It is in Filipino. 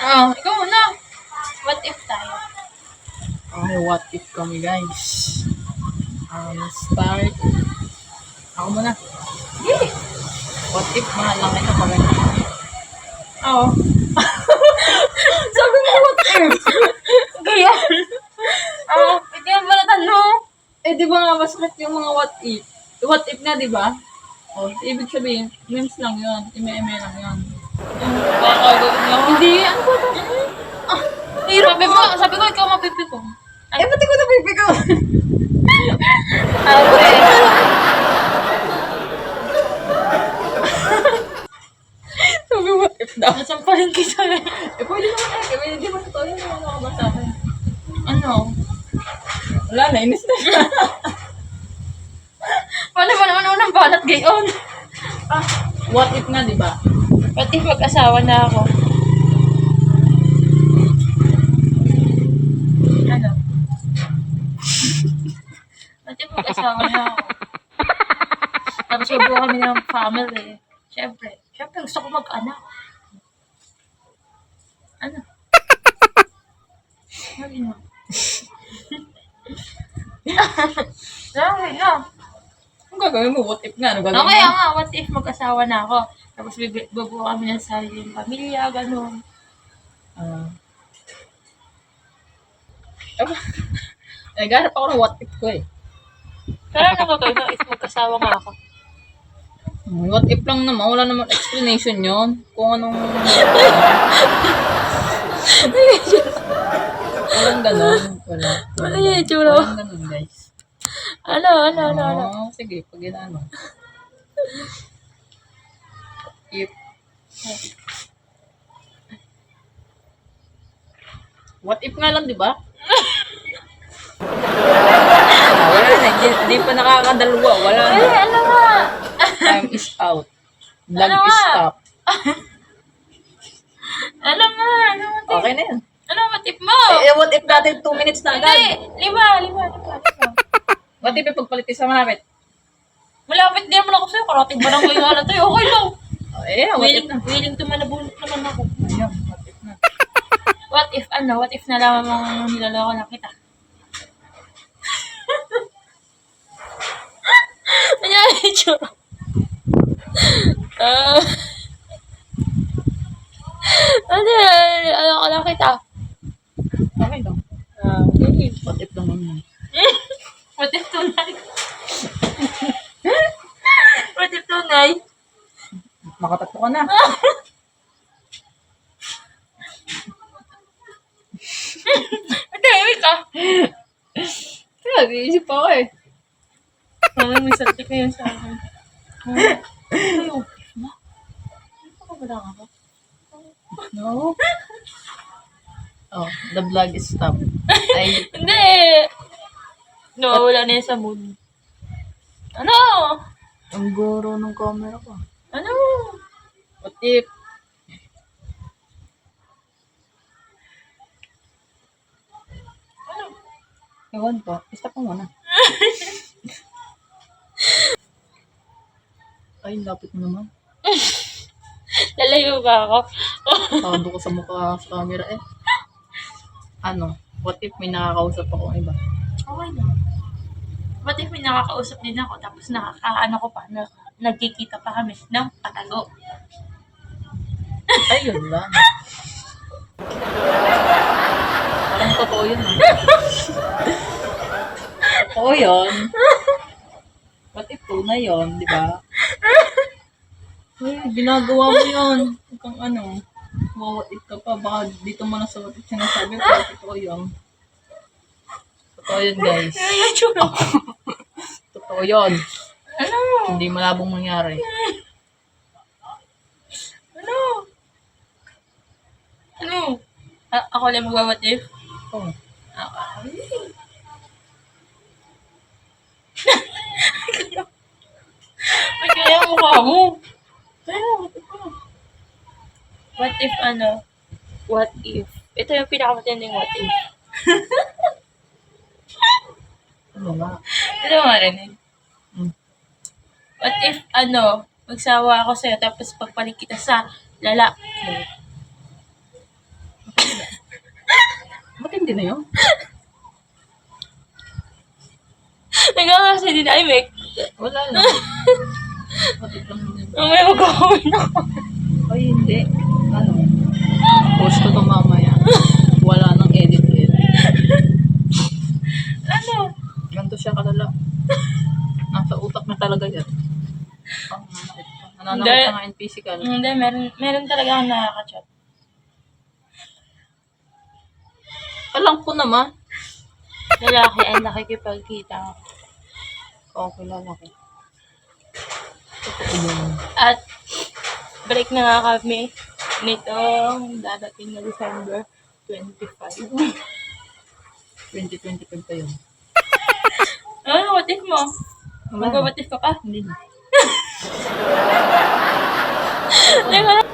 Ikaw muna. What if tayo? Okay, what if kami guys? Start. Ako muna. Hindi. What if mahal lang kita pag ganyan? Oo. Sabi mo what if? Kaya. Hindi mo ba natanong? Di ba nga masakit yung mga what if? What if na, di ba? Ibig sabihin, memes lang yun. Ime-eme lang yun. Kakagawin lang. Hindi. Ano ba ito? Hirap. Sabi ko, ikaw mapipi ko. Ba't ko napipigaw? Okay. Sabi what if daw? Nasampahin kita eh. Pwede naman Di ba totoo yun yung mga kabasa ko? Ano? Wala na, inis na. Paano ba naman unang banat gayon? What if nga, di ba? What if mag-asawa na ako? Ano? What if mag-asawa na ako? Tapos mabuo kami ng family. Siyempre gusto ko mag-anak. Ano? Sabi mo. Sabi na. Ang gagawin mo, what if nga? Ano gagawin Okay mo? nga, what if mag-asawa na ako? Tapos bubuo kami ng sariling pamilya, gano'n. Ganap ako ng what if ko eh. Pero ano gagawin mo if mag-asawa nga ako? What if lang naman, wala naman explanation yon. Kung anong... Walang ganon. Wala yung itsura. Walang ganon, guys. Ano? Sige, pag yun ano. If... What if nga lang, di ba? Wala na, hindi pa nakakadalawa. Wala na. Ay, ano nga? Time is out. Vlog Ano is nga? stop. Ano nga? Okay na yun. Ano what if mo? What if natin 2 minutes na Hindi, agad? lima. What if ipagpalit sa malapit? Malapit din naman ako sa'yo. Karating barangay nga lang tayo. Okay lang. What if na? Willing to manabunot naman ako. Ayun, what if na? What if nalaman mong niloloko na kita? Ano yung itsura? Ano ko lang kita? Okay lang. What if lang naman. What if tunay? What if tunay? Makatatlo ka na. Matahimik ka. Nag-iisip ako eh. May saltik na yun sa akin. Ay, okay na. Ano pa ba lang ako? No? The vlog is stop. Hindi! Nawawala na yun sa mood. Ano? Ang guro ng camera ko. Ano? What if? Ano? Ewan po. Stop mo muna. Ay, lapit mo naman. Lalayo ba ako? Tawado ko sa mukha sa camera eh. Ano? What if may nakakausap ako iba? Okay na. What if may nakakausap din ako tapos nakakaano ko pa, nagkikita pa kami ng patago? Ayun lang. Parang totoo yun ah. Totoo yun. What if tunay yun, di ba? Ay, ginagawa mo yun. Kung ano, what if ka pa, baka dito mo na sa what if sinasabi ko, totoo yun. Totoo yun, guys. Ay, tsura. Totoo yun. Ano? Hindi malabong mangyari. Ano? Ano? Ako lang mag-what if? Oh. Ay, kaya ang mukha mo. What if ano? What if? Ito yung pinakamatinding what if. Ano nga? Ito mo marinig. Hmm. What if ano? Magsawa ako sa'yo tapos pagpalit kita sa lalaki. Hindi na yun. Nagkakasi din ay make. Wala na. What if lang yun? May magkakawin ako. Ay, hindi. Ano? Post ko to mamaya. Wala nang edit. Ano? Ganto siya kalala. Nasa utak na talaga yan. Nananakit ka nga in physical. Hindi, meron talaga akong nakaka-chat. Alam ko naman. Lalaki ay nakikipagkita ako. Oo, kilala ko. Totoo yun. At break na nga kami nitong dadating na December 25. 2025 pa yun. Ano, what if mo? Wala. Mag-what if ka pa? Hindi na. Teka lang.